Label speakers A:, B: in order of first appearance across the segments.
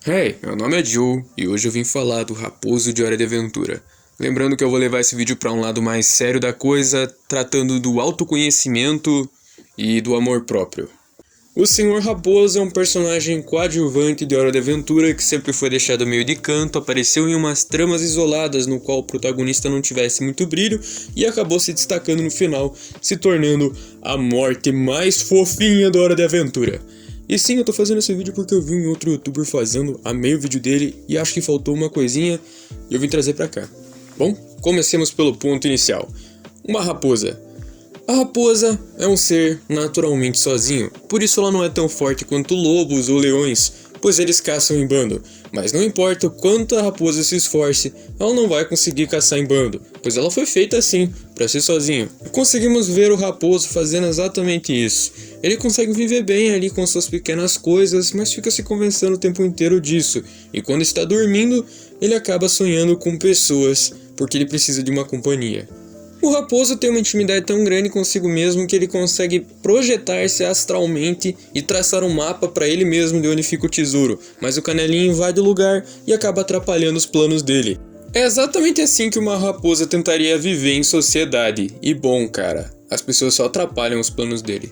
A: Hey, meu nome é Joe e hoje eu vim falar do Raposo de Hora de Aventura. Lembrando que eu vou levar esse vídeo para um lado mais sério da coisa, tratando do autoconhecimento e do amor próprio. O Senhor Raposo é um personagem coadjuvante de Hora de Aventura que sempre foi deixado meio de canto, apareceu em umas tramas isoladas no qual o protagonista não tivesse muito brilho e acabou se destacando no final, se tornando a morte mais fofinha da Hora de Aventura. E sim, eu tô fazendo esse vídeo porque eu vi um outro youtuber fazendo, amei o vídeo dele e acho que faltou uma coisinha e eu vim trazer pra cá. Bom, comecemos pelo ponto inicial. Uma raposa. A raposa é um ser naturalmente sozinho, por isso ela não é tão forte quanto lobos ou leões, pois eles caçam em bando. Mas não importa o quanto a raposa se esforce, ela não vai conseguir caçar em bando, pois ela foi feita assim, para ser sozinho. E conseguimos ver o raposo fazendo exatamente isso. Ele consegue viver bem ali com suas pequenas coisas, mas fica se convencendo o tempo inteiro disso. E quando está dormindo, ele acaba sonhando com pessoas, porque ele precisa de uma companhia. O raposo tem uma intimidade tão grande consigo mesmo que ele consegue projetar-se astralmente e traçar um mapa para ele mesmo de onde fica o tesouro, mas o canelinho invade o lugar e acaba atrapalhando os planos dele. É exatamente assim que uma raposa tentaria viver em sociedade, e bom, cara, as pessoas só atrapalham os planos dele.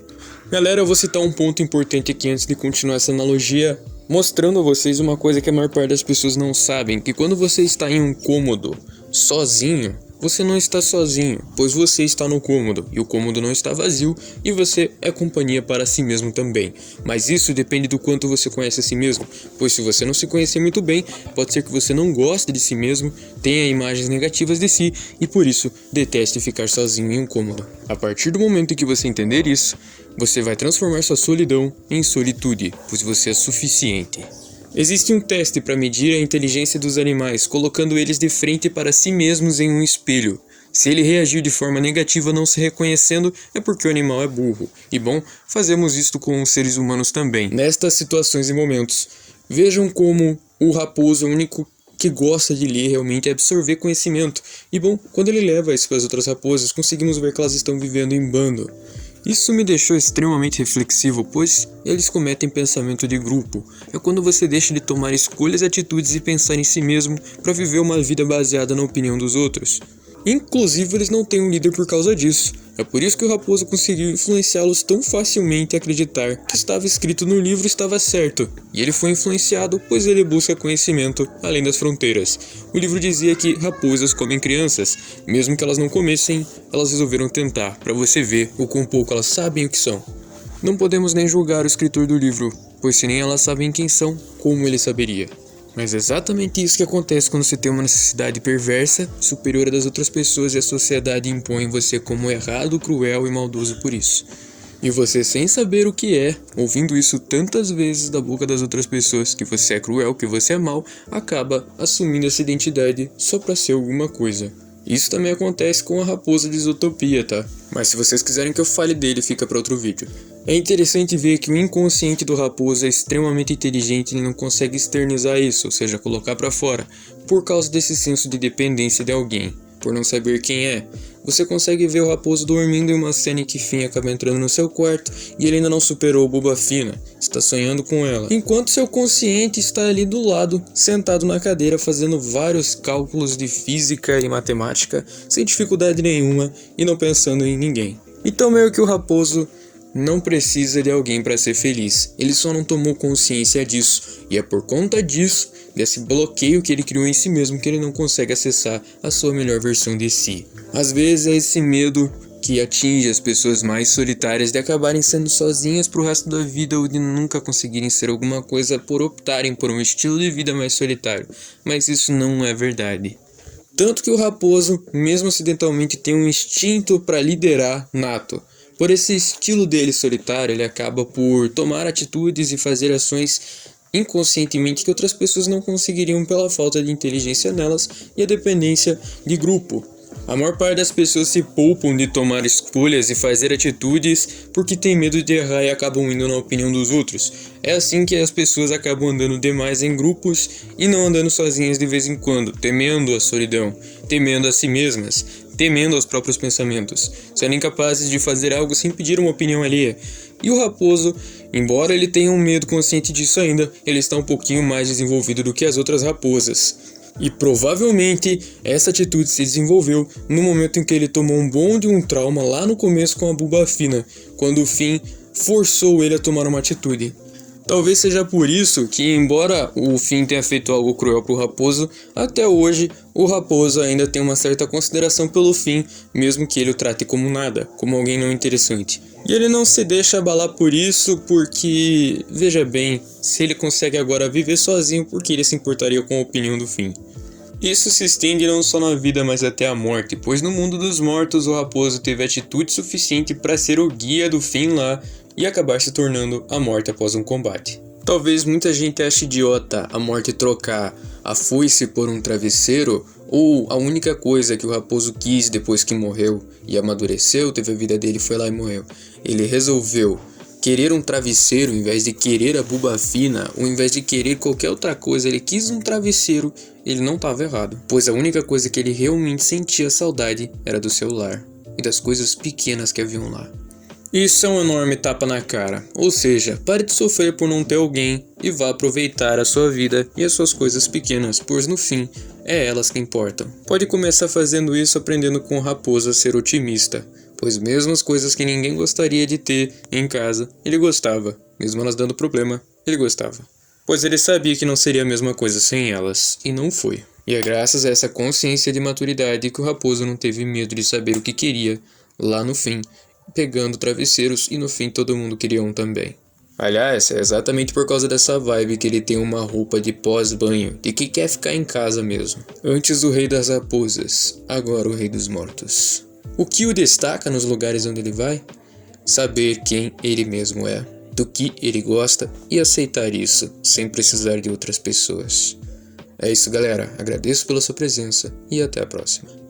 A: Galera, eu vou citar um ponto importante aqui antes de continuar essa analogia, mostrando a vocês uma coisa que a maior parte das pessoas não sabem, que quando você está em um cômodo, sozinho, você não está sozinho, pois você está no cômodo, e o cômodo não está vazio, e você é companhia para si mesmo também. Mas isso depende do quanto você conhece a si mesmo, pois se você não se conhecer muito bem, pode ser que você não goste de si mesmo, tenha imagens negativas de si, e por isso deteste ficar sozinho em um cômodo. A partir do momento em que você entender isso, você vai transformar sua solidão em solitude, pois você é suficiente. Existe um teste para medir a inteligência dos animais, colocando eles de frente para si mesmos em um espelho. Se ele reagir de forma negativa não se reconhecendo, é porque o animal é burro. E bom, fazemos isto com os seres humanos também. Nestas situações e momentos, vejam como o raposo é o único que gosta de ler realmente é absorver conhecimento. E bom, quando ele leva isso para as outras raposas, conseguimos ver que elas estão vivendo em bando. Isso me deixou extremamente reflexivo, pois eles cometem pensamento de grupo. É quando você deixa de tomar escolhas, atitudes e pensar em si mesmo para viver uma vida baseada na opinião dos outros. Inclusive, eles não têm um líder por causa disso. É por isso que o raposo conseguiu influenciá-los tão facilmente a acreditar que estava escrito no livro estava certo. E ele foi influenciado, pois ele busca conhecimento além das fronteiras. O livro dizia que raposas comem crianças. Mesmo que elas não comessem, elas resolveram tentar, para você ver o quão pouco elas sabem o que são. Não podemos nem julgar o escritor do livro, pois se nem elas sabem quem são, como ele saberia? Mas é exatamente isso que acontece quando você tem uma necessidade perversa, superior à das outras pessoas e a sociedade impõe você como errado, cruel e maldoso por isso. E você, sem saber o que é, ouvindo isso tantas vezes da boca das outras pessoas, que você é cruel, que você é mau, acaba assumindo essa identidade só pra ser alguma coisa. Isso também acontece com a raposa de Zootopia, tá? Mas se vocês quiserem que eu fale dele, fica para outro vídeo. É interessante ver que o inconsciente do raposo é extremamente inteligente e ele não consegue externizar isso, ou seja, colocar para fora, por causa desse senso de dependência de alguém, por não saber quem é. Você consegue ver o raposo dormindo em uma cena em que Finn acaba entrando no seu quarto e ele ainda não superou Boba Fina, está sonhando com ela. Enquanto seu consciente está ali do lado, sentado na cadeira fazendo vários cálculos de física e matemática, sem dificuldade nenhuma e não pensando em ninguém. Então meio que o raposo não precisa de alguém para ser feliz, ele só não tomou consciência disso, e é por conta disso, desse bloqueio que ele criou em si mesmo, que ele não consegue acessar a sua melhor versão de si. Às vezes é esse medo que atinge as pessoas mais solitárias de acabarem sendo sozinhas pro resto da vida ou de nunca conseguirem ser alguma coisa por optarem por um estilo de vida mais solitário, mas isso não é verdade. Tanto que o raposo, mesmo acidentalmente, tem um instinto para liderar nato. Por esse estilo dele solitário, ele acaba por tomar atitudes e fazer ações inconscientemente que outras pessoas não conseguiriam pela falta de inteligência nelas e a dependência de grupo. A maior parte das pessoas se poupam de tomar escolhas e fazer atitudes porque tem medo de errar e acabam indo na opinião dos outros. É assim que as pessoas acabam andando demais em grupos e não andando sozinhas de vez em quando, temendo a solidão, temendo a si mesmas, temendo aos próprios pensamentos, sendo incapazes de fazer algo sem pedir uma opinião alheia. E o raposo, embora ele tenha um medo consciente disso ainda, ele está um pouquinho mais desenvolvido do que as outras raposas. E provavelmente essa atitude se desenvolveu no momento em que ele tomou um bom de um trauma lá no começo com a Bulbafina, quando o Finn forçou ele a tomar uma atitude. Talvez seja por isso que, embora o Finn tenha feito algo cruel pro raposo, até hoje o raposo ainda tem uma certa consideração pelo Finn, mesmo que ele o trate como nada, como alguém não interessante. E ele não se deixa abalar por isso porque, veja bem, se ele consegue agora viver sozinho, por que ele se importaria com a opinião do Finn? Isso se estende não só na vida, mas até a morte, pois no mundo dos mortos o raposo teve atitude suficiente para ser o guia do Finn lá e acabar se tornando a morte após um combate. Talvez muita gente ache idiota a morte trocar a foice por um travesseiro, ou a única coisa que o raposo quis depois que morreu e amadureceu, teve a vida dele, foi lá e morreu. Ele resolveu querer um travesseiro em vez de querer a Bulbafina, ou em vez de querer qualquer outra coisa, ele quis um travesseiro. Ele não estava errado, pois a única coisa que ele realmente sentia saudade era do seu lar e das coisas pequenas que haviam lá. Isso é um enorme tapa na cara, ou seja, pare de sofrer por não ter alguém e vá aproveitar a sua vida e as suas coisas pequenas, pois no fim, é elas que importam. Pode começar fazendo isso aprendendo com o raposo a ser otimista, pois mesmo as coisas que ninguém gostaria de ter em casa, ele gostava, mesmo elas dando problema, ele gostava. Pois ele sabia que não seria a mesma coisa sem elas, e não foi. E é graças a essa consciência de maturidade que o raposo não teve medo de saber o que queria, lá no fim, pegando travesseiros, e no fim todo mundo queria um também. Aliás, é exatamente por causa dessa vibe que ele tem uma roupa de pós-banho, de que quer ficar em casa mesmo. Antes o rei das raposas, agora o rei dos mortos. O que o destaca nos lugares onde ele vai? Saber quem ele mesmo é, do que ele gosta e aceitar isso, sem precisar de outras pessoas. É isso, galera. Agradeço pela sua presença e até a próxima.